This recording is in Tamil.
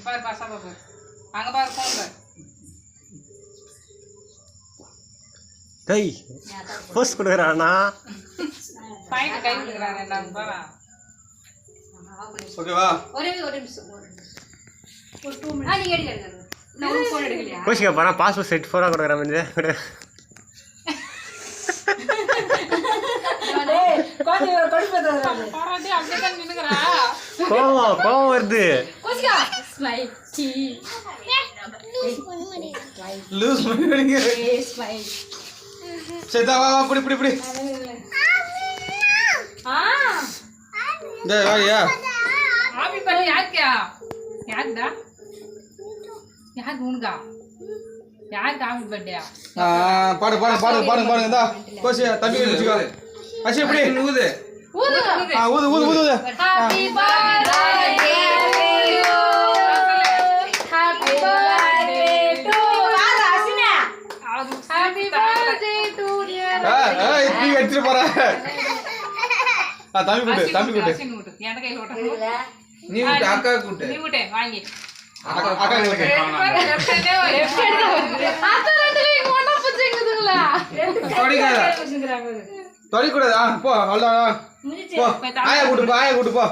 பாரு பாசாம பாரு அங்க பாரு போன் பாரு டேய் போஸ்ட் கொடுக்கறானா பாயிண்ட் கை விடுறானே நான் பாறா ஓகேவா ஒரு நிமிஷம் ஒரு 2 மினிட் நீ எடுங்க நான் ஒரு ஃபோன் எடுக்கலையா கோஷிக்க பாறா பாஸ்போர்ட் செட் ஃபோரா கொடுக்கற வந்து டேய் கோடி பேசுறானே பாராட்டி அப்படியே தான் நின்னுங்கறா கோவம் வருது கோசிகா ஸ்மைல் டி லூஸ் பண்ணிடுங்க ஸ்மைல் சேதா வா புடி ஆ டேய் வாயா ஹாப்பி பர்த்டே யாருக்கா யாருடா யார் உனக்கா யாருக்கு ஹாப்பி பர்த்டே பாடுங்க இந்தா கோசி தம்பி வெச்சுக்கோ அச்சி இப்படி ஊது ஊது ஊது happy birthday you happy birthday to Rasina happy birthday to dear நீ வெச்சு போற தம்பி கூட்டு என் கையில ஓட்ட நீ கூட்டு அக்கா கூட்டு நீ விட்டே வாங்கி அக்கா கூட்டு தொடி கூடாது போ அவ்வளவுதான் போ ஆயா கூட்டு போ